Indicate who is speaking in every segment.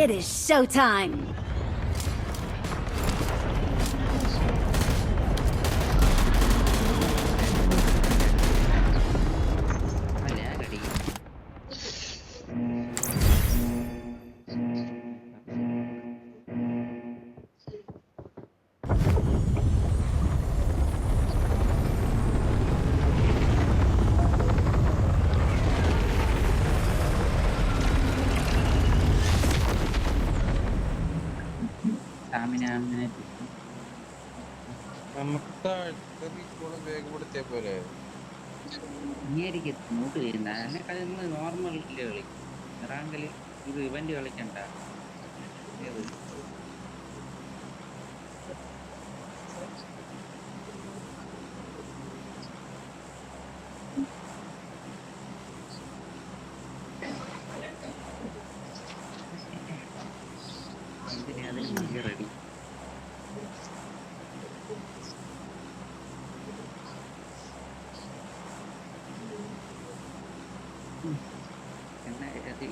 Speaker 1: It is showtime!
Speaker 2: നമുക്ക് വേഗപ്പെടുത്തിയ പോലെ
Speaker 3: not ചെയ്യുന്ന എന്നെക്കാൾ നിങ്ങൾ നോർമൽ കളി റാങ്കല് ഇത് ഇവന്റ് കളിക്കണ്ട ഏത് റെഡി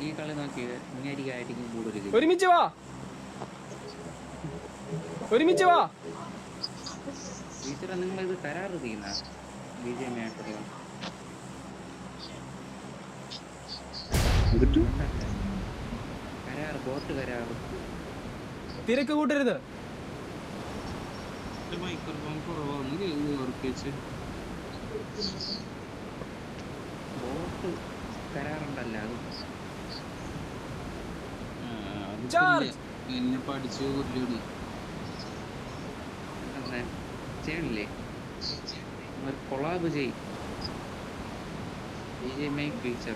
Speaker 3: ഈ കളി നോക്കി ഇങ്ങനെയായിരിക്കും കൂടുതൽ
Speaker 4: ഒരുമിച്ച് വാ
Speaker 3: ടീച്ചറെ നിങ്ങൾ ഇത് കരാറ് ചെയ്യുന്ന BGM ആയിട്ടുള്ള കരാറ് ബോട്ട് കരാറ്
Speaker 4: തിരക്ക് കൂട്ടരുത്.
Speaker 2: മൈക്രോഫോൺ കുറവാണ്
Speaker 3: ബോട്ട് കരാറുണ്ടല്ലോ
Speaker 4: ചാർജ്
Speaker 2: എന്നെ പഠിച്ചു
Speaker 3: ചെയ്യണില്ലേ ഒരു കൊളാബ് ചെയ് BGM ഫീച്ചർ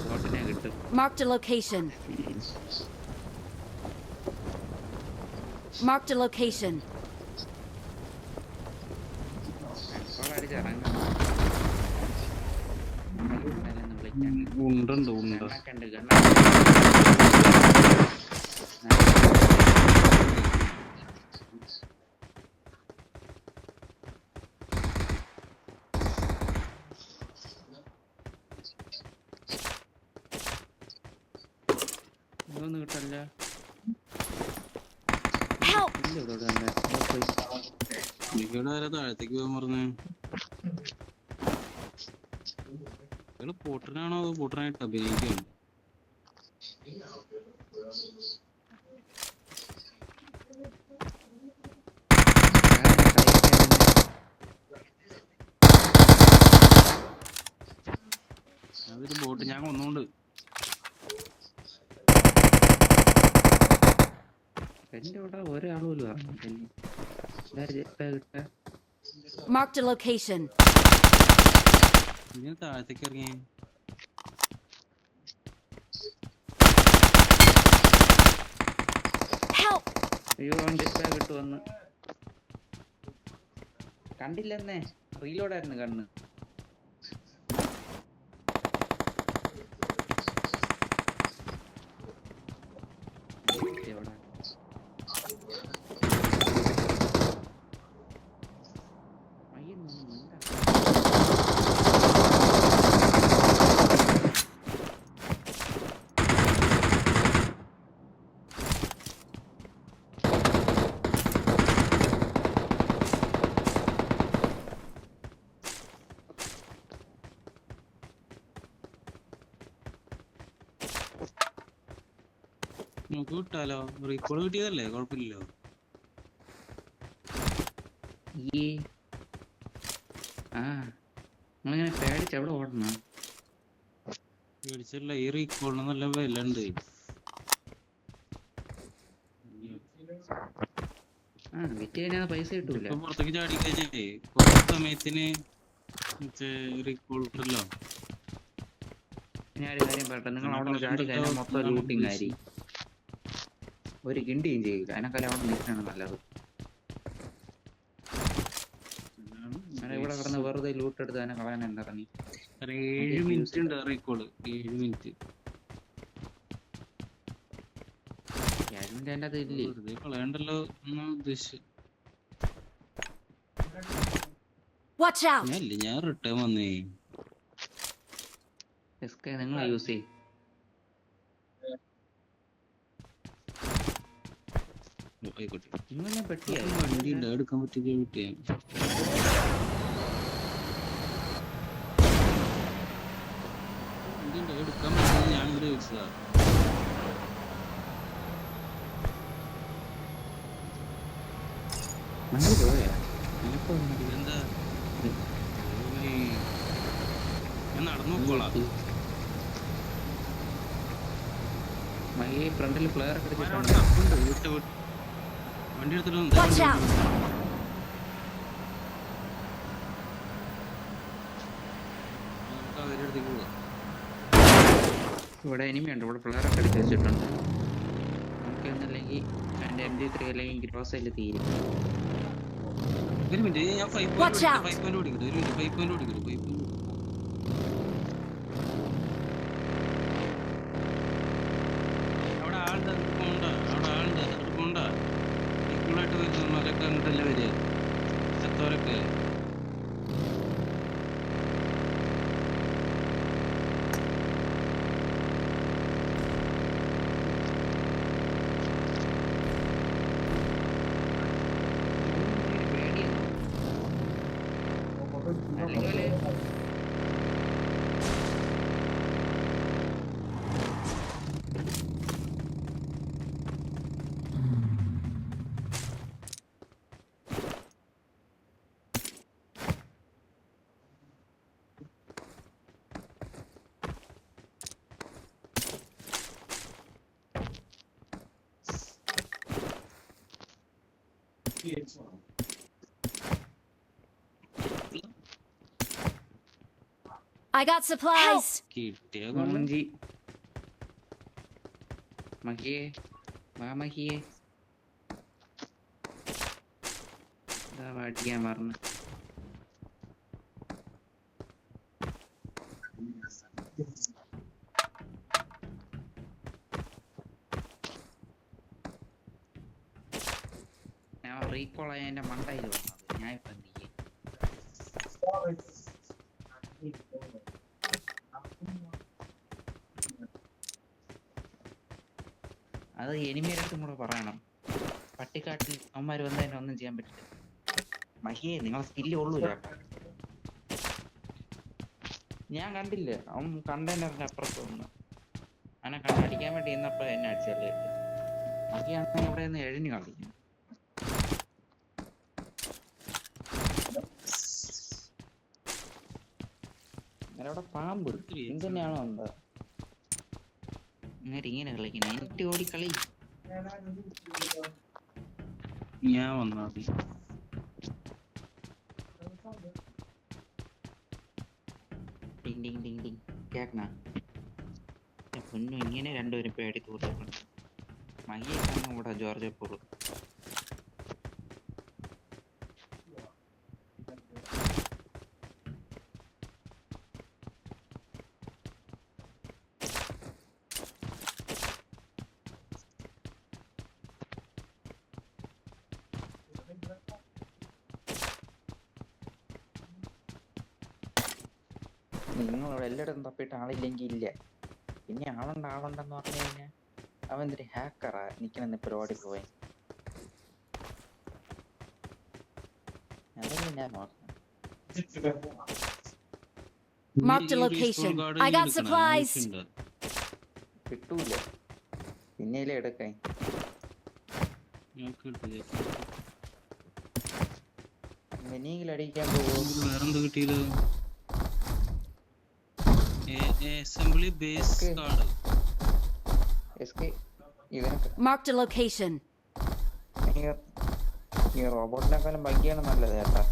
Speaker 3: ബോട്ടിനെ കിട്ടും.
Speaker 1: Marked a location. Marked a location.
Speaker 2: ഉണ്ട്
Speaker 3: ഇതൊന്നും കിട്ടല്ല.
Speaker 2: താഴത്തേക്ക് പോകാൻ പറഞ്ഞേ പോട്ടനാണോ അതോ പോട്ടനായിട്ട് അഭിനയിക്കുകയാണ്? അതൊരു ബോട്ട് ഞാൻ കൊന്നുകൊണ്ട്
Speaker 3: എന്റെ ഇവിടെ ഒരാൾ പോലും
Speaker 1: Marked a location.
Speaker 2: ഞാൻ താഴത്തേക്ക് ഇറങ്ങി.
Speaker 3: അയ്യോ കിട്ടുവന്ന് കണ്ടില്ലെന്നേ. റീലോഡായിരുന്നു കണ്ണ്.
Speaker 2: നമുക്ക് കിട്ടാലോ, റീകോൾ കിട്ടിയതല്ലേ, കുഴപ്പമില്ലല്ലോ.
Speaker 3: നിങ്ങളിങ്ങനെ പേടിച്ച് എവിടെ ഓടണം?
Speaker 2: പേടിച്ചല്ല, ഈ റീകോളിന് നല്ല വില ഉണ്ട്.
Speaker 3: വിറ്റ് കഴിഞ്ഞാൽ പൈസ കിട്ടൂല.
Speaker 2: പുറത്തേക്ക് ചാടി കഴിഞ്ഞേ കുറച്ച് സമയത്തിന് റീകോൾ ഉണ്ടല്ലോ.
Speaker 3: ഞാനൊരു കാര്യം പറയട്ടെ, നിങ്ങൾ അവിടെ ചാടി കഴിഞ്ഞാൽ മൊത്തം ലൂട്ടിങ് ആയിരിക്കും. ഒരു കിണ്ടിയും ചെയ്യില്ല. അതിനേക്കാളും അവിടെ നിൽക്കാണ് നല്ലത്. ഇവിടെ കിടന്ന് വെറുതെ ലൂട്ട് എടുത്ത് തന്നെ കളയാൻ എന്താ നീ?
Speaker 2: 7 മിനിറ്റ് ഉണ്ട് റീകോള്. 7 മിനിറ്റ്
Speaker 3: അതിൻ്റെ അത് ഇല്ലേ?
Speaker 2: വെറുതെ കളയണ്ടല്ലോ എന്നാ ഉദ്ദേശിച്ചു. ഞാൻ റിട്ടേൺ വന്നേ.
Speaker 3: നിങ്ങൾ യൂസ് ചെയ്യും.
Speaker 2: ആയിക്കോട്ടെ.
Speaker 3: ഇങ്ങനെ പെട്ടിയായി
Speaker 2: വണ്ടി ഉണ്ട്, എടുക്കാൻ പറ്റിയ കുട്ടിയാണ്. വണ്ടി ഉണ്ട്, എടുക്കാൻ പറ്റുന്നത് ഞാനിവിടെ ചോദിച്ചതാ.
Speaker 3: മഴ പോയാ
Speaker 2: എന്താ ഞാൻ നടന്നു നോക്കോളാം.
Speaker 3: മഴ ഫ്രണ്ടിൽ ഫ്ലെയർ ഒക്കെ
Speaker 2: അവിടെ
Speaker 3: അടിച്ചിട്ടുണ്ട്.
Speaker 2: തപ്പുണ്ട്, വണ്ടി എടുത്തിട്ട്
Speaker 1: Watch out!
Speaker 2: നമുക്ക് അവരുടെ അടുത്തേക്ക് പോവാം.
Speaker 3: ഇവിടെ എനിമിയുണ്ട്, ഇവിടെ ഫ്ലെയർ ഒക്കെ അടിച്ച് വെച്ചിട്ടുണ്ട്. നമുക്ക് എന്നല്ലെങ്കിൽ എൻ്റെ MG3 അല്ലെങ്കിൽ ഗ്രോസയിൽ തീരും.
Speaker 2: ഒരു മിനിറ്റ്, ഞാൻ 5
Speaker 1: Watch out.
Speaker 2: പോയിന്റ് ഓടിക്കട്ടെ. ഒരു മിനിറ്റ്, 5 പോയിന്റ് ഓടിക്കട്ടെ. 5 പോയിന്റ് അവിടെ ആളുണ്ട്, അങ്ങോട്ട് പോണ്ട. അവിടെ ആളുണ്ട്, അങ്ങോട്ട് പോണ്ട. ഈക്വലായിട്ട് വരുന്നവരൊക്കെ അങ്ങോട്ടല്ലേ വരിക, ചത്തവരൊക്കെ.
Speaker 1: I got supplies.
Speaker 2: കിട്ടിയ
Speaker 3: മഞ്ചി മഹിയെ വാ മഹിയെ വാട്ടിക്കാൻ പറഞ്ഞു. ഞാൻ റീകോൾ ആയ എന്റെ മണ്ടയിൽ വന്നത്. ഞാൻ ഇപ്പൊ എന്ത് ചെയ്യും? അത് എനിമിയടുത്തും കൂടെ പറയണം. പട്ടിക്കാട്ടിൽ അവന്മാര് വന്നതിനെ ഒന്നും ചെയ്യാൻ പറ്റില്ല. മഹിയെ നിങ്ങളെ സ്കില്ല് കൊള്ളൂല. ഞാൻ കണ്ടില്ല, അവൻ കണ്ടെയ്നറിന്റെ അപ്പുറത്ത് വന്നു. അവനെ കണ്ടടിക്കാൻ വേണ്ടി ഇന്നപ്പോ എന്നെ അടിച്ചല്ലേ. മഹിയാണ് ഇവിടെ നിന്ന് എഴിഞ്ഞു കളിക്കുന്നു. അവിടെ പാമ്പ് എന്തിനാണോ എന്താ ഇങ്ങനെ കളിക്കണേ? എനിക്ക് ഓടി കളി.
Speaker 2: ഞാൻ വന്നാ മതി.
Speaker 3: ഡിങ് ഡിങ് ഡിങ് ഡിങ് കേക്കണ പൊന്നു. ഇങ്ങനെ രണ്ടുപേരും പേടി തൂറിട്ടുണ്ട്. മഹിയൊക്കെ ഇവിടെ ജോർജ് പോള്. നിങ്ങളിവിടെ എല്ലായിടത്തും തപ്പിയിട്ട് ആളില്ലെങ്കിൽ ഇല്ല. പിന്നെ ആളുണ്ടെന്ന് പറഞ്ഞു കഴിഞ്ഞാൽ അവൻ എന്തൊരു ഹാക്കറാ നിക്കണെന്ന് പരിപാടി പോയി. അതല്ലേ ഞാൻ നോക്കാം.
Speaker 1: Marked a location. I got supplies.
Speaker 3: കിട്ടൂല പിന്നെയല്ലേ എടുക്കാൻ. മിനിയിൽ അടിക്കാൻ പോകും.
Speaker 2: വേറെന്താ കിട്ടിയത്? Assembly base card.
Speaker 1: Marked a location.
Speaker 3: ഈ റോബോട്ടിനെക്കാളും ഭംഗിയാണ് നല്ലത് ചേട്ടാ.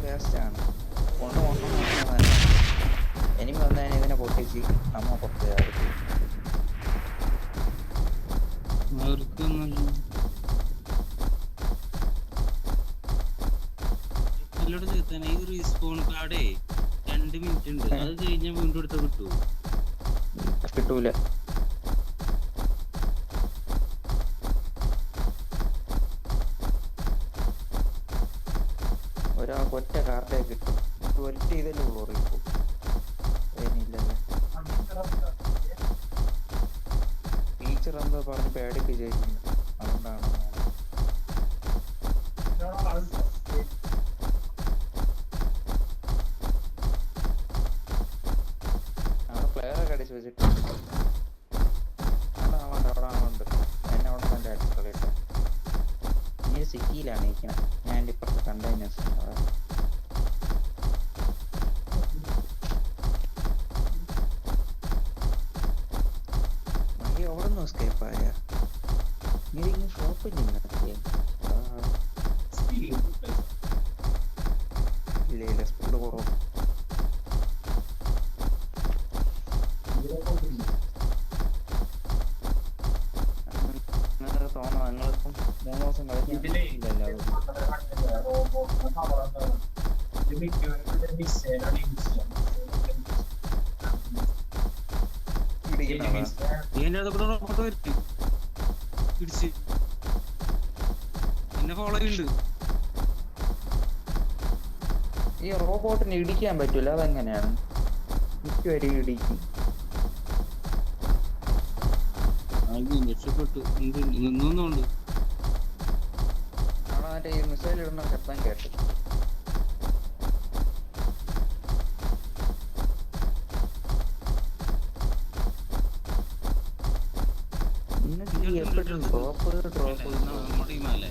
Speaker 3: വേസ്റ്റാണ്. എനിമി വന്നതിന് ഇതിനെ പൊട്ടിച്ച് നമ്മ പുറത്ത് ചാടി.
Speaker 2: ഈ റീസ്പോൺ കാർഡേ 2 മിനിറ്റ് ഉണ്ട്. അത് കഴിഞ്ഞാൽ വീണ്ടും എടുത്ത കിട്ടുമോ?
Speaker 3: കിട്ടൂല. ഒരാൾക്ക് ഒറ്റ കാർഡേ കിട്ടും. ഒറ്റ ഇതല്ലേ ഉള്ളൂ റീപ്പോ. അതിനില്ലല്ലേ. പറഞ്ഞ് പേടിപ്പിച്ചിരിക്കുന്നു. അതുകൊണ്ടാണ് അവിടെ പ്ലെയറൊക്കെ അടിച്ച് വെച്ചിട്ടുണ്ട്. അവിടെ ആളുണ്ട്. എന്നെ അവിടെ നല്ല അടിച്ചു കളിയിട്ട്. ഈ സിറ്റിയിലാണ് ഇരിക്കുന്നത്. ഞാൻ ഇപ്പുറത്തെ കണ്ടെയ്നേഴ്സ് അവിടെ. മതി അവിടെ നിന്ന് എസ്കേപ്പ് ആയ ഇങ്ങനെ ഷോപ്പ് നടത്തിയ ഇല്ല സ്പീഡ് കുറവ്. നിങ്ങൾക്ക് തോന്നണം നിങ്ങളിപ്പം 3 ദിവസം കളിക്കില്ലല്ലോ.
Speaker 2: എന്നെ ഫോളോ ചെയ്യുന്നുണ്ട്.
Speaker 3: ഈ റോബോട്ടിന് ഇടിക്കാൻ പറ്റൂല, അതെങ്ങനെയാണ്? മിക്കവരും ഇടിക്കും.
Speaker 2: രക്ഷപ്പെട്ടു നിന്നുണ്ട്.
Speaker 3: അവിടെ മറ്റേ ഈ മിസൈൽ ഇടുന്ന ശബ്ദം കേട്ടു. ഇന്ന് എപ്പോഴും ഡ്രോപ്പ്
Speaker 2: നമ്മുടെ ടീമല്ലേ?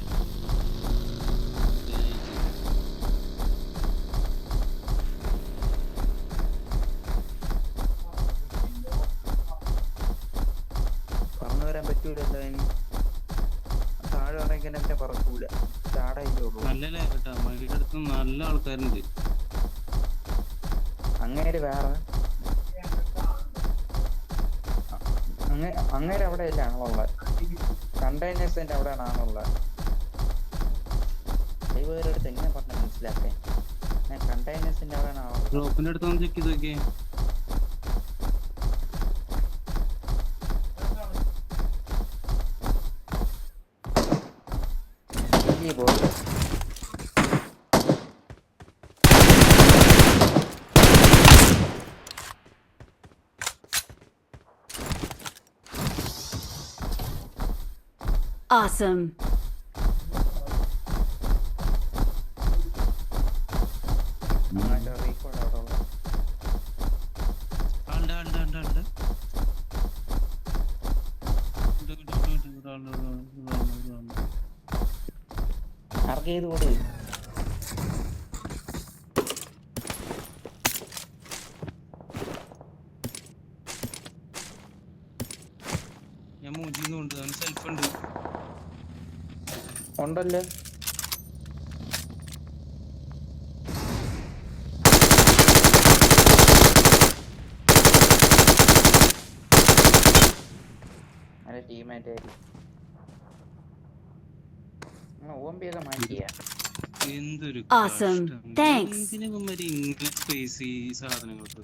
Speaker 3: പറന്നു വരാൻ പറ്റൂലല്ലോ. ഇനി താഴെ ഇറങ്ങിക്കാൻ എന്നെ പറക്കൂല. ചാടയില്ലേ ഉള്ളൂ.
Speaker 2: നല്ലല്ലേ കേട്ടാ, മഴയുടെ അടുത്ത് നല്ല ആൾക്കാരുണ്ട്.
Speaker 3: അങ്ങേര് വേറെ അങ്ങേര് അവിടെ അല്ല ആണുള്ളത്. കണ്ടെയ്നേഴ്സിന്റെ അവിടെയാണ് ആണുള്ളത്. ദൈവരുടെ എങ്ങനെ പറഞ്ഞ മനസ്സിലാക്കേ? ഞാൻ കണ്ടെയ്നേഴ്സിന്റെ അവിടെയാണ് ആണുള്ളത്.
Speaker 2: ഡ്രോപ്പിന്റെ അടുത്ത് ഒന്ന് ചെക്ക് ചെയ്ത് നോക്കിയേ.
Speaker 1: Awesome.
Speaker 3: ആർക്കേത് കൂടി
Speaker 2: ഞാൻ മൂജിന്നുണ്ട്. അവന് സെൽഫ് ഉണ്ട്.
Speaker 3: ഉണ്ടല്ലോ. നല്ല ടീമേറ്റ് ആയിരിക്കും. ഓമ്പിയൊക്കെ മാറ്റിയ
Speaker 2: എന്തൊരു
Speaker 1: Awesome. Thanks.
Speaker 2: ഇങ്ങനെ സ്പേസ് ഈ സാധനങ്ങൾക്ക്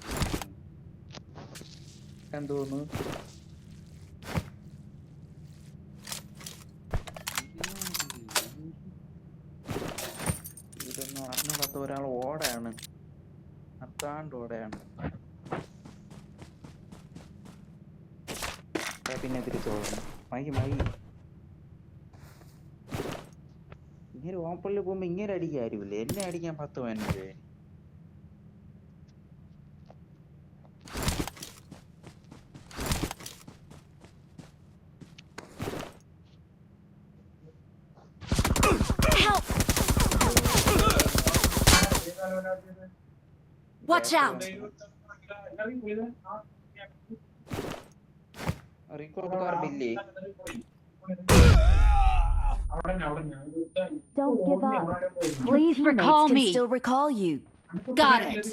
Speaker 3: എന്തോന്നു. ഇതൊന്നും അറിഞ്ഞൂടാത്ത ഒരാൾ ഓടയാണ്, അത്താണ്ട് ഓടയാണ്. പിന്നെ തിരിച്ചോടണം. ഇങ്ങനെ ഓപ്പണിൽ പോകുമ്പോ ഇങ്ങനെ അടിക്കാൻ ആരുമില്ലേ? എന്നെ അടിക്കാൻ 10-15 പേര്.
Speaker 1: Help! Watch out!
Speaker 3: റീകോൾ കാർഡില്ലേ?
Speaker 1: Don't give up. Please recall me. Can still recall you. Got it.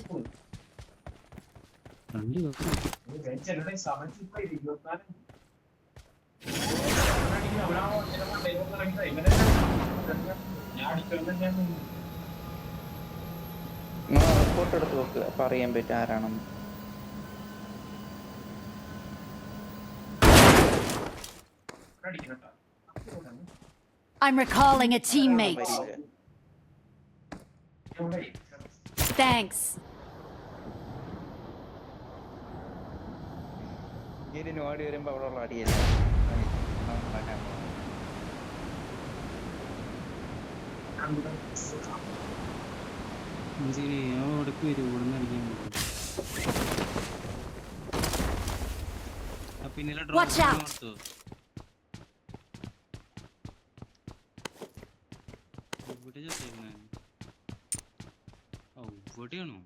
Speaker 3: Report എടുത്ത് നോക്കുക, അപ്പൊ അറിയാൻ പറ്റും ആരാണെന്ന്.
Speaker 1: I'm recalling a teammate. Thanks.
Speaker 3: ഇതിന് ഓടി വരുമ്പോ അവിടെ ഉള്ള അടിയല്ല
Speaker 2: ശരി അവിടേക്ക് വരും ഇവിടെ നിന്ന് അടിക്കാൻ പിന്നിലെ
Speaker 1: Watch out.
Speaker 2: കൊടുത്തു ഇവിടെ ചേർത്തേക്കണേ ഓ ഇവിടെയാണോ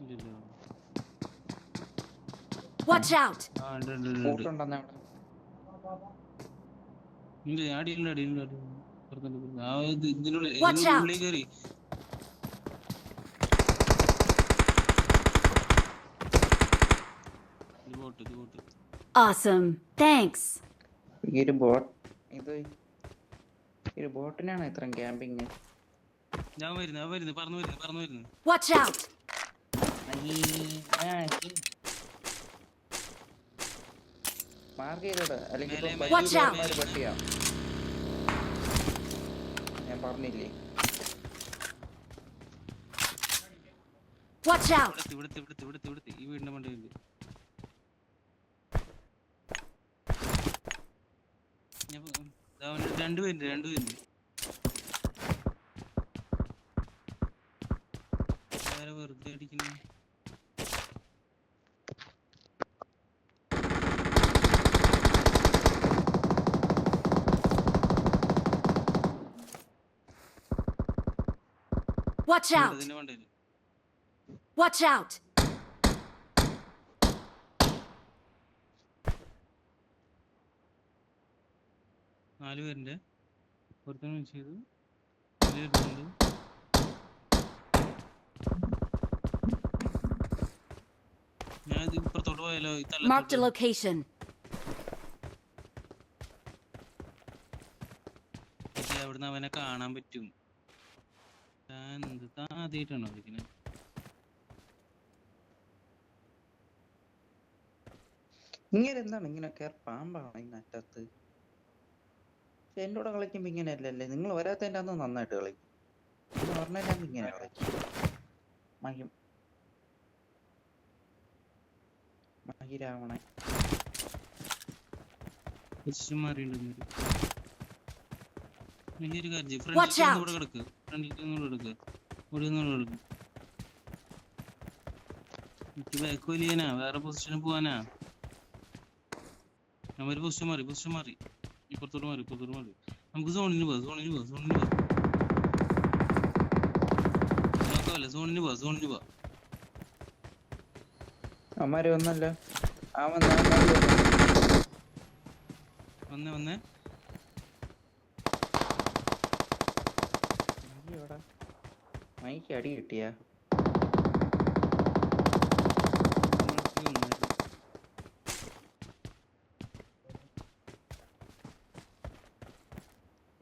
Speaker 2: ഇല്ലല്ലോ
Speaker 1: Watch out!
Speaker 2: ആ ഉണ്ട് ഉണ്ട് ഉണ്ട് ഉണ്ട്
Speaker 3: കൂട്ടുണ്ടെന്ന് അവിടെ.
Speaker 2: ഇല്ല അടിയില്ല അടിയില്ല പുറത്തുണ്ട് പുറത്ത്. ആ ഇതിനുള്ളിൽ
Speaker 1: Watch out.
Speaker 2: ഉള്ളിൽ കയറി ഇത് ബോട്ട്
Speaker 1: Awesome. Thanks.
Speaker 3: ഈ ഒരു ബോട്ട് ഇത് ഈ ഒരു ബോട്ടിനാണ് ഇത്രയും ക്യാമ്പിങ്.
Speaker 2: ഞാൻ വരുന്നു പറന്നു വരുന്നു
Speaker 1: Watch out!
Speaker 3: മാർക്ക് ചെയ്തോട് അല്ലെങ്കിൽ
Speaker 2: മേലെ,
Speaker 3: ഇപ്പം
Speaker 2: മേലെ,
Speaker 1: Watch out.
Speaker 3: വലിയ പട്ടിയാ. ഞാൻ പറഞ്ഞില്ലേ
Speaker 1: Watch out!
Speaker 2: ഇവിടുത്തെ ഈ വീടിന്റെ മണ്ടയില് രണ്ടുപേരുണ്ട് വേറെ വെറുതെ അടിക്കുന്നു
Speaker 1: Watch out!
Speaker 2: ഇതിന്റെ മണ്ടയില്
Speaker 1: Watch out!
Speaker 2: നാല് പേരുണ്ട് ഒരുത്തനെ മിസ് ചെയ്തു വരുന്നുണ്ട് ഞാൻ ഇത് ഇപ്പുറത്തോട്ട് പോയാലോ ഈ
Speaker 1: Marked a
Speaker 2: തലത്തോട്ട്
Speaker 1: location.
Speaker 2: പക്ഷേ അവിടുന്ന് അവനെ കാണാൻ പറ്റും താൻ ആദ്യമായിട്ടാണോ വിളിക്കുന്നത്
Speaker 3: ഇങ്ങനെ എന്താണ് ഇങ്ങനെ പാമ്പാണ് ഈ നറ്റത്ത്. പക്ഷെ എന്റെ കൂടെ കളിക്കുമ്പോ ഇങ്ങനെ അല്ലല്ലേ. നിങ്ങൾ വരാത്തതിന്റെ അന്ന് നന്നായിട്ട് കളിക്കും. പറഞ്ഞാൽ ഇങ്ങനെ കളിക്കും. മഹിരാവണേ
Speaker 2: പൊസിഷൻ മാറിയിട്ടുണ്ട് ഒരു കാര്യം
Speaker 1: Watch out.
Speaker 2: ഇവിടെ കിടക്ക് ഇവിടെ കിടക്ക് എനിക്ക് ബാക്ക് വലിയാനാ വേറെ പൊസിഷനിൽ പോവാനാ ഒരു പൊസിഷൻ മാറി ഇപ്പുറത്തോട്ട് മാറി നമുക്ക് സോണിന് പോവാ സോണിന് പോവാ
Speaker 3: അമ്മാര് വന്നല്ലോ.
Speaker 2: വന്നേ
Speaker 3: മൈക്ക് അടി കിട്ടിയാ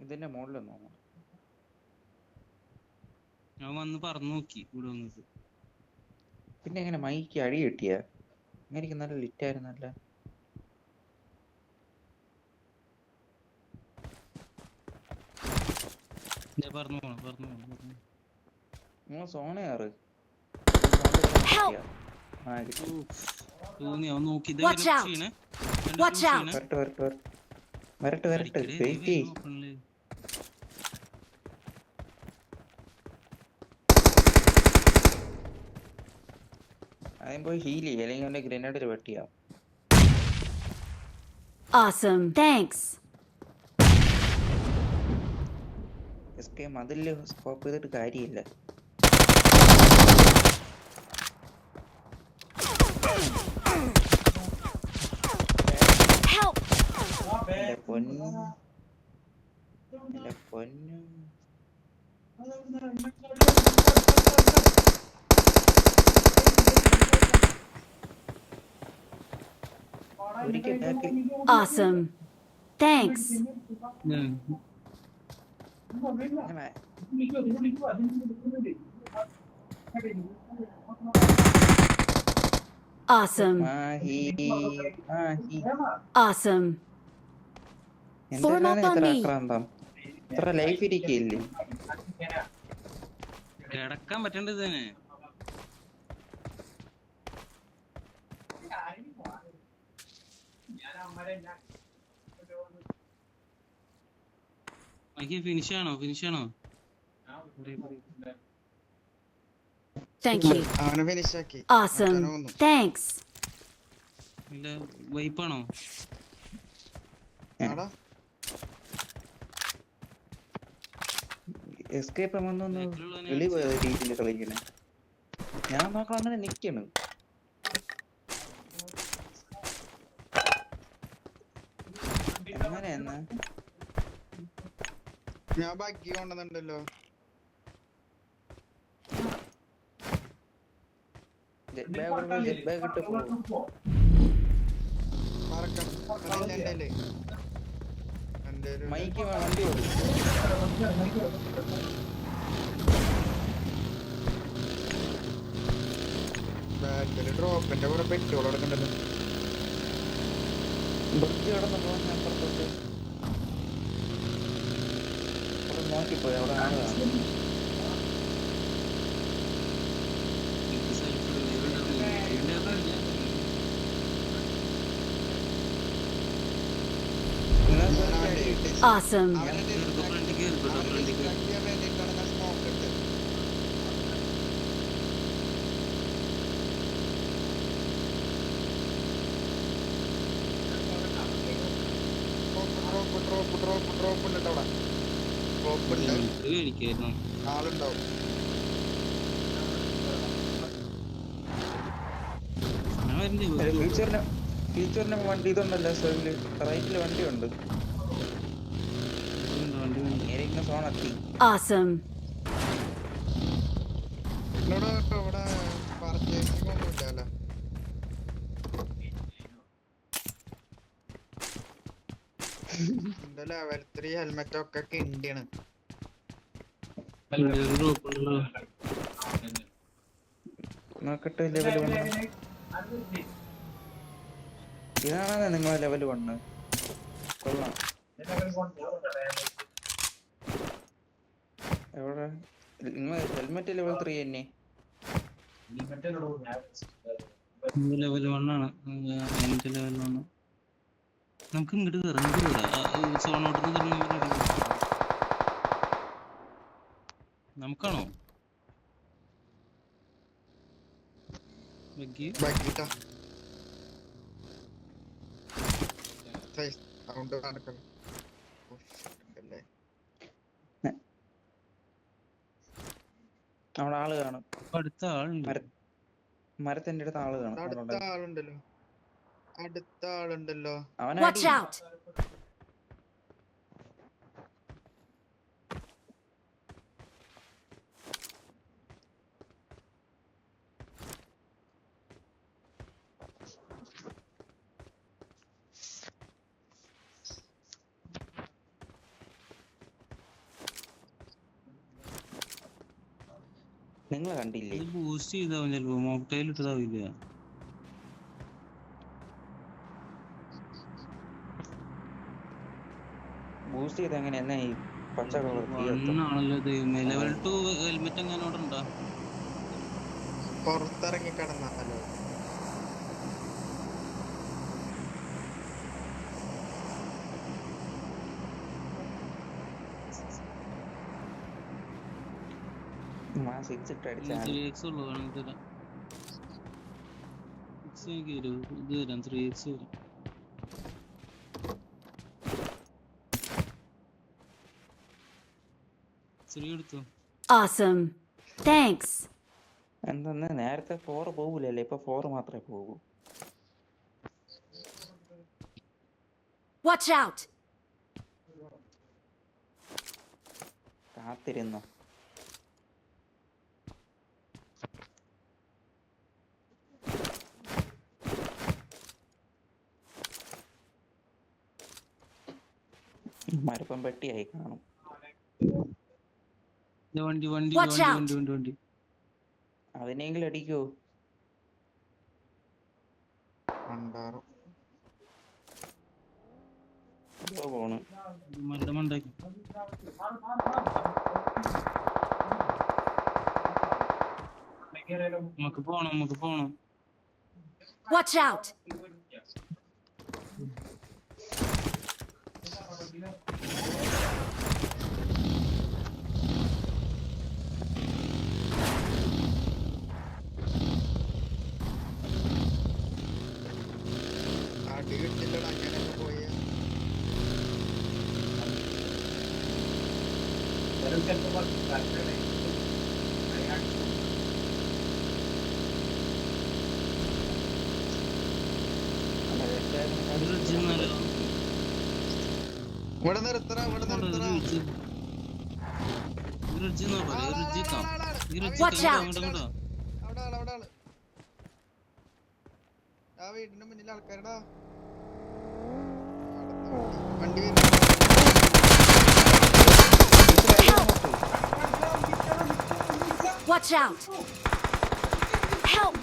Speaker 3: ഇതിന്റെ മുകളിൽ നോക്കണം.
Speaker 2: ഞാൻ വന്ന് പറഞ്ഞു നോക്കി ഇവിടെ വന്നിട്ട്
Speaker 3: പിന്നെ എങ്ങനെ മൈക്ക് അടി കിട്ടിയാ? എനിക്ക് നല്ല ലിറ്റായിരുന്നല്ല.
Speaker 2: പറഞ്ഞു
Speaker 3: നിങ്ങൾ സോണയാറ്
Speaker 1: Help!
Speaker 2: തോന്നി അവൻ നോക്കി
Speaker 1: Watch out. Watch out.
Speaker 3: വരട്ടെ വെയിറ്റ് ചെയ്യ്. ആദ്യം പോയി ഹീൽ ചെയ്യ, അല്ലെങ്കിൽ അവന്റെ ഗ്രനേഡിൽ വെട്ടിയാ.
Speaker 1: Awesome. Thanks.
Speaker 3: എസ്കെ മതില് സ്കോപ്പ് ചെയ്തിട്ട് കാര്യമില്ല.
Speaker 1: Help!
Speaker 3: എന്റെ പൊന്നു ഒരിക്കൽ ബാക്കിൽ
Speaker 1: Awesome. Thanks. Awesome. Awesome. Form
Speaker 3: എന്താണ്
Speaker 1: up on
Speaker 3: ഇത്ര
Speaker 1: me.
Speaker 3: ആക്രാന്തം? ഇത്ര ലൈഫ് ഇരിക്കില്ലേ?
Speaker 2: കിടക്കാൻ പറ്റേണ്ടത് തന്നെ. ഫിനിഷാണോ?
Speaker 1: Thank you.
Speaker 3: അവനെ ഫിനിഷ് ആക്കി.
Speaker 1: Awesome. Thanks.
Speaker 2: ഇല്ല വൈപ്പാണോ?
Speaker 3: എസ്കേപ്പ് വന്നൊന്ന് വെളി പോയ രീതിയിൽ കളിക്കണേ. ഞാൻ നോക്കാം അങ്ങനെ നിക്കണ്. എങ്ങനെയെന്ന്
Speaker 5: ഞാൻ ബാക്കി കൊണ്ടുവന്നിട്ടുണ്ടല്ലോ.
Speaker 3: ജെറ്റ് ബാഗ് ഇട്ട് പോകും. മൈക്ക് വണ്ടി ഓടും.
Speaker 5: ഡ്രോപ്പിന്റെ കൂടെ പെട്രോൾ എടുക്കണ്ടല്ലോ.
Speaker 3: ബ്രിഡ്ജ് കടന്ന് പോകാൻ ഞാൻ പുറത്തോട്ട് നോക്കിപ്പോയി. അവിടെ ആള് കാണും.
Speaker 1: Awesome.
Speaker 5: ആളുണ്ടാവും.
Speaker 3: ഫ്യൂച്ചറിന് വണ്ടി ഇതുണ്ടല്ലോ. സൈഡില് റൈറ്റില് വണ്ടിയുണ്ട്. സോണെത്തി.
Speaker 1: Awesome.
Speaker 5: ഇവിടെ പർച്ചേസിംഗ് ഒന്നും ഇല്ലല്ലോ. എന്റെ ലെവൽ 3 ഹെൽമെറ്റ് ഒക്കെ കിണ്ടിയാണ്.
Speaker 3: നോക്കട്ടെ ലെവൽ 1. ഇതാണോ നിങ്ങളെ ലെവൽ 1? കൊള്ളാം. എവിടെ നിങ്ങൾ ഹെൽമെറ്റ് ലെവൽ 3 തന്നെ?
Speaker 2: ലെവൽ 1 ആണ്. ലെവൽ 1. നമുക്ക് ഇങ്ങോട്ട് കയറാം. സോണോട്ട് നമുക്കാണോ?
Speaker 3: അവിടെ ആള് കാണും.
Speaker 2: അടുത്ത ആളുണ്ട്.
Speaker 3: മരത്തിന്റെ അടുത്ത് ആള് കാണും.
Speaker 5: അടുത്ത ആളുണ്ടല്ലോ.
Speaker 1: Watch out.
Speaker 3: നിങ്ങളെ കണ്ടില്ലേ?
Speaker 2: ബൂസ്റ്റ് ചെയ്താവും ചിലപ്പോ. മോക്ടെയിൽ ഇട്ടതാവില്ല.
Speaker 3: ബൂസ്റ്റ് ചെയ്ത് എങ്ങനെ എന്നാ ഈ പച്ച കളർ
Speaker 2: ആണല്ലോ ദൈവമേ. ലെവൽ 2 ഹെൽമെറ്റ് എങ്ങനെ അവിടെ ഉണ്ടോ?
Speaker 5: പുറത്തിറങ്ങി കിടന്നാലോ?
Speaker 1: Awesome. Thanks.
Speaker 3: എന്തെന്ന് നേരത്തെ 4 പോകൂലല്ലേ? ഇപ്പൊ 4 മാത്രമേ പോകൂ.
Speaker 1: Watch out.
Speaker 3: കാത്തിരുന്നു. മരപ്പം പെട്ടിയായി കാണും.
Speaker 2: വണ്ടി
Speaker 3: അതിനെങ്കിലും അടിക്കോ?
Speaker 5: പോണ്
Speaker 2: മരുടെ ഉണ്ടാക്കി. നമുക്ക് പോണം.
Speaker 1: Watch out!
Speaker 5: അടി കിട്ടില്ലടാ അങ്ങനെയൊക്കെ പോയി. ഇവിടെ നിർത്തറ
Speaker 2: Watch
Speaker 1: out.
Speaker 5: അവിടെ ആള് ആ വീടിന്റെ മുന്നിൽ ആൾക്കാരടാ. വണ്ടി
Speaker 1: Watch out! Help!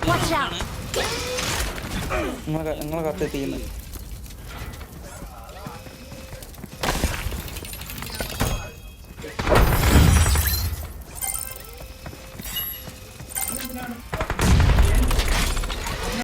Speaker 1: Watch out!
Speaker 3: നിങ്ങളെ കത്ത് തീരുന്നു.